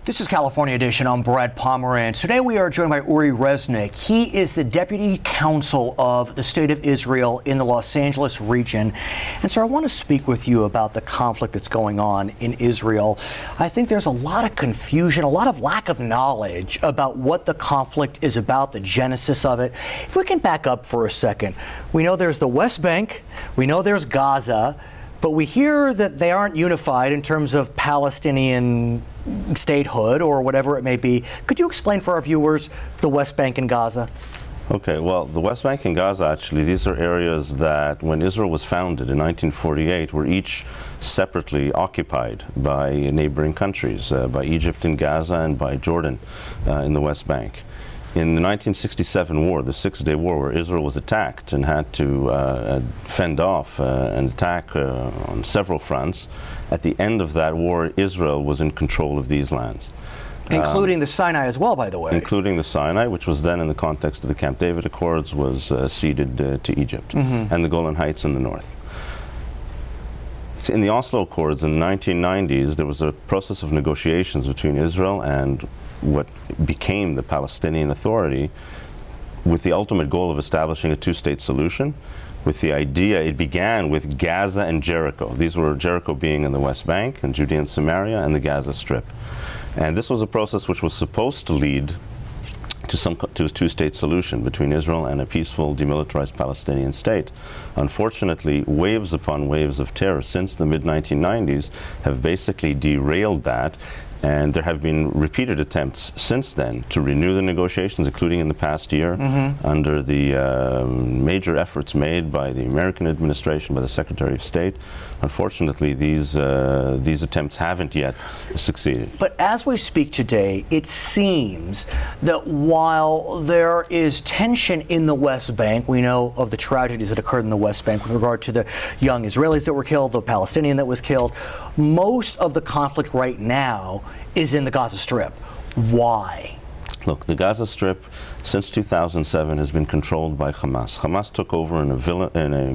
This is California Edition. I'm Brad Pomerance. Today we are joined by Uri Resnick. He is the Deputy Counsel of the State of Israel in the Los Angeles region. And sir, I want to speak with you about the conflict that's going on in Israel. I think there's a lot of confusion, a lot of lack of knowledge about what the conflict is about, the genesis of it. If we can back up for a second, we know there's the West Bank, we know there's Gaza, but we hear that they aren't unified in terms of Palestinian statehood or whatever it may be. Could you explain for our viewers the West Bank and Gaza? Okay, well, the West Bank and Gaza, actually, these are areas that when Israel was founded in 1948 were each separately occupied by neighboring countries, by Egypt in Gaza and by Jordan in the West Bank. In the 1967 war, the Six-Day War, where Israel was attacked and had to fend off and attack on several fronts, at the end of that war, Israel was in control of these lands. Including the Sinai as well, by the way. Including the Sinai, which was then, in the context of the Camp David Accords, was ceded to Egypt, and the Golan Heights in the north. In the Oslo Accords in the 1990s, there was a process of negotiations between Israel and what became the Palestinian Authority, with the ultimate goal of establishing a two-state solution. With the idea, it began with Gaza and Jericho. These were Jericho being in the West Bank and Judea and Samaria and the Gaza Strip. And this was a process which was supposed to lead to a two-state solution between Israel and a peaceful, demilitarized Palestinian state. Unfortunately, waves upon waves of terror since the mid-1990s have basically derailed that. And there have been repeated attempts since then to renew the negotiations, including in the past year, under the major efforts made by the American administration, by the Secretary of State. Unfortunately, these attempts haven't yet succeeded. But as we speak today, it seems that while there is tension in the West Bank, we know of the tragedies that occurred in the West Bank with regard to the young Israelis that were killed, the Palestinian that was killed, most of the conflict right now is in the Gaza Strip. Why? Look, the Gaza Strip, since 2007, has been controlled by Hamas. Hamas took over in a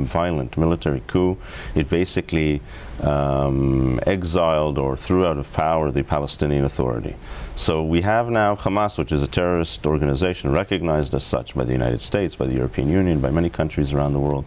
violent military coup. It basically exiled or threw out of power the Palestinian Authority. So we have now Hamas, which is a terrorist organization recognized as such by the United States, by the European Union, by many countries around the world.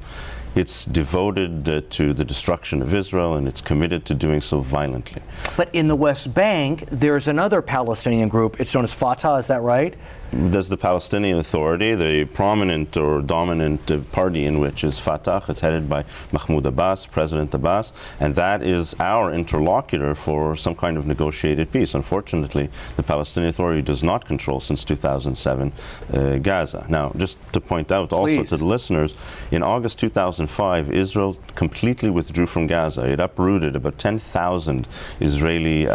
It's devoted to the destruction of Israel, and it's committed to doing so violently. But in the West Bank, there's another Palestinian group. It's known as Fatah, is that right? There's the Palestinian Authority, the prominent or dominant party in which is Fatah. It's headed by Mahmoud Abbas, President Abbas, and that is our interlocutor for some kind of negotiated peace. Unfortunately, the Palestinian Authority does not control, since 2007, Gaza. Now, just to point out also to the listeners, in August 2005, Israel completely withdrew from Gaza. It uprooted about 10,000 Israeli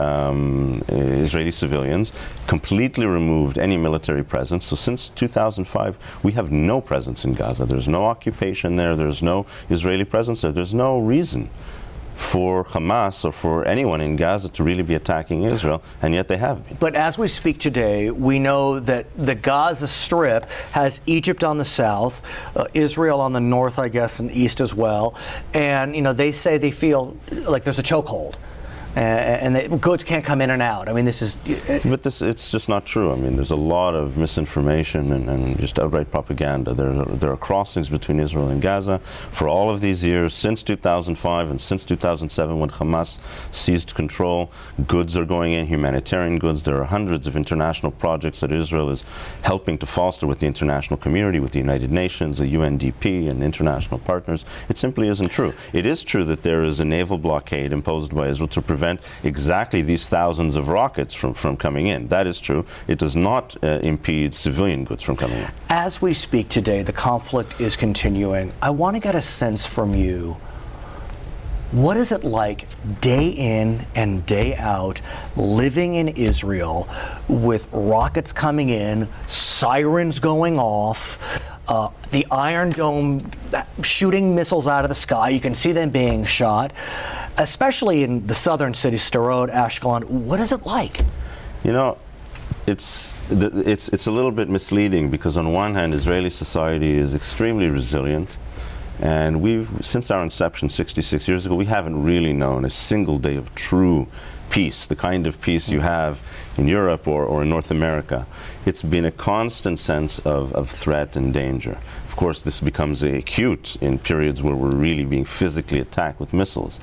civilians, completely removed any military presence. So since 2005, we have no presence in Gaza. There's no occupation there. There's no Israeli presence there. There's no reason for Hamas or for anyone in Gaza to really be attacking Israel, and yet they have been. But as we speak today, we know that the Gaza Strip has Egypt on the south, Israel on the north, I guess, and east as well. And, you know, they say they feel like there's a chokehold. And the goods can't come in and out. I mean, this is... But it's just not true. I mean, there's a lot of misinformation and just outright propaganda. There are crossings between Israel and Gaza for all of these years, since 2005 and since 2007 when Hamas seized control. Goods are going in, humanitarian goods. There are hundreds of international projects that Israel is helping to foster with the international community, with the United Nations, the UNDP, and international partners. It simply isn't true. It is true that there is a naval blockade imposed by Israel to prevent exactly these thousands of rockets from coming in. That is true. It does not impede civilian goods from coming in. As we speak today, the conflict is continuing. I want to get a sense from you. What is it like day in and day out living in Israel with rockets coming in, sirens going off, the Iron Dome shooting missiles out of the sky? You can see them being shot, especially in the southern cities, Sderot, Ashkelon. What is it like? You know, it's a little bit misleading, because on one hand, Israeli society is extremely resilient. And since our inception 66 years ago, we haven't really known a single day of true peace, the kind of peace you have in Europe or in North America. It's been a constant sense of threat and danger. Of course, this becomes acute in periods where we're really being physically attacked with missiles.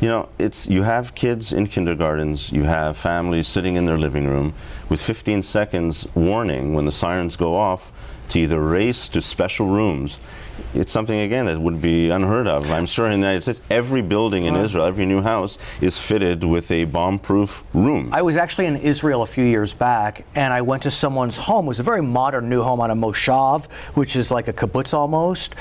You know, you have kids in kindergartens, you have families sitting in their living room with 15 seconds warning when the sirens go off to either race to special rooms. It's something, again, that would be unheard of. I'm sure in the United States, every building in Israel, every new house is fitted with a bomb-proof room. I was actually in Israel a few years back, and I went to someone's home. It was a very modern new home on a moshav, which is like a kibbutz almost.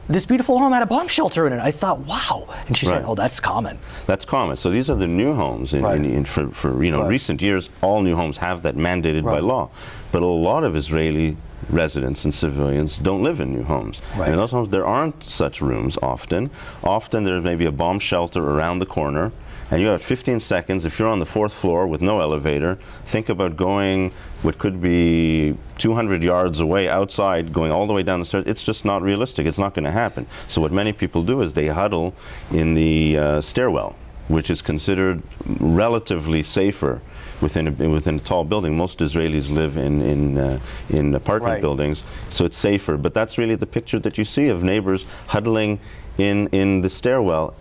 This beautiful home had a bomb shelter in it. I thought, wow. And she said, oh, that's common. That's common. So these are the new homes. For recent years, all new homes have that mandated by law. But a lot of Israeli residents and civilians don't live in new homes. And in those homes, there aren't such rooms often. Often there's maybe a bomb shelter around the corner. And you have 15 seconds. If you're on the 4th floor with no elevator, think about going what could be 200 yards away outside, going all the way down the stairs. It's just not realistic. It's not going to happen. So what many people do is they huddle in the stairwell, which is considered relatively safer within a tall building. Most Israelis live in apartment buildings, so it's safer. But that's really the picture that you see of neighbors huddling in the stairwell.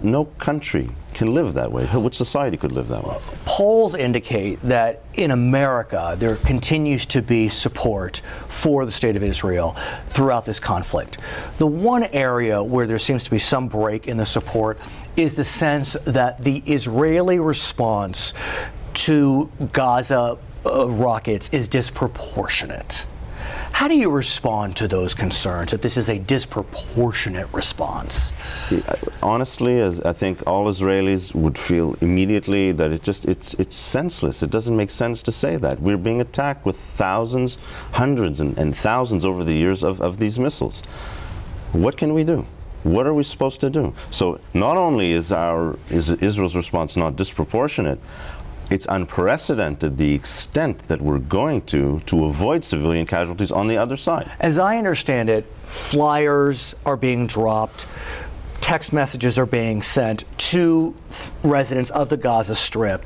No country can live that way. Which society could live that way? Polls indicate that in America there continues to be support for the state of Israel throughout this conflict. The one area where there seems to be some break in the support is the sense that the Israeli response to Gaza rockets is disproportionate. How do you respond to those concerns that this is a disproportionate response? Honestly, as I think all Israelis would feel immediately that it's senseless. It doesn't make sense to say that. We're being attacked with thousands, hundreds and thousands over the years of these missiles. What can we do? What are we supposed to do? So not only is Israel's response not disproportionate, it's unprecedented the extent that we're going to avoid civilian casualties on the other side. As I understand it, flyers are being dropped, text messages are being sent to residents of the Gaza Strip.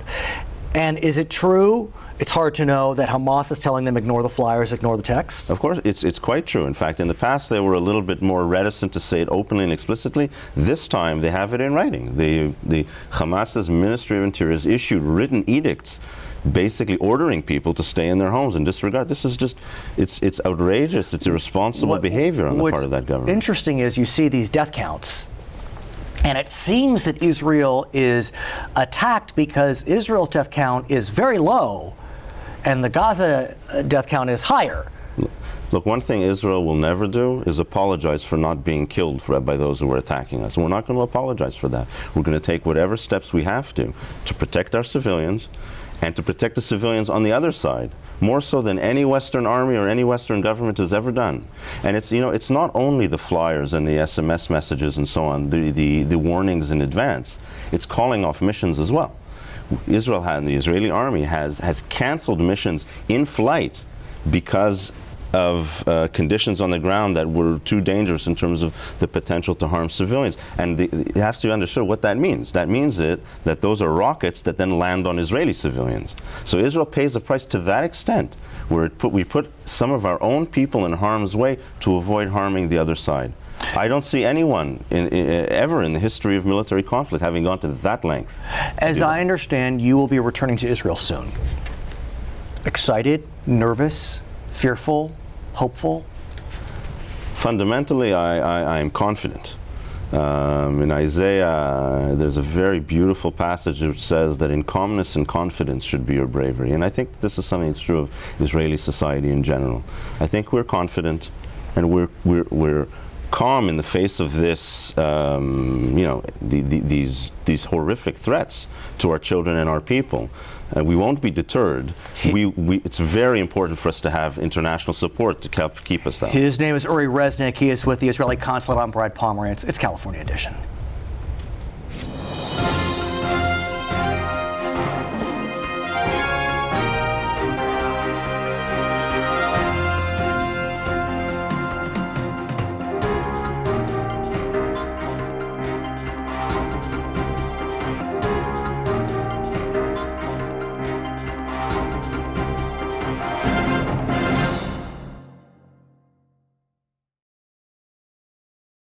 And is it true? It's hard to know that Hamas is telling them ignore the flyers, ignore the texts? Of course, it's quite true. In fact, in the past, they were a little bit more reticent to say it openly and explicitly. This time, they have it in writing. The Hamas's Ministry of Interior has issued written edicts basically ordering people to stay in their homes and disregard. This is just, it's outrageous. It's irresponsible behavior on the part of that government. What's interesting is you see these death counts. And it seems that Israel is attacked because Israel's death count is very low and the Gaza death count is higher. Look, one thing Israel will never do is apologize for not being killed by those who are attacking us. And we're not going to apologize for that. We're going to take whatever steps we have to protect our civilians and to protect the civilians on the other side, more so than any Western army or any Western government has ever done. And it's not only the flyers and the SMS messages and so on, the warnings in advance. It's calling off missions as well. Israel and the Israeli army has canceled missions in flight because of conditions on the ground that were too dangerous in terms of the potential to harm civilians. And it has to be understood what that means. That means that those are rockets that then land on Israeli civilians. So Israel pays a price to that extent, where we put some of our own people in harm's way to avoid harming the other side. I don't see anyone ever in the history of military conflict having gone to that length. As I understand, you will be returning to Israel soon. Excited, nervous, fearful, hopeful? Fundamentally, I'm confident. In Isaiah, there's a very beautiful passage which says that in calmness and confidence should be your bravery. And I think this is something that's true of Israeli society in general. I think we're confident and we're calm in the face of this, these horrific threats to our children and our people. We won't be deterred. It's very important for us to have international support to keep us out. His name is Uri Resnick. He is with the Israeli consulate. I'm Brad Pomerance. It's California Edition.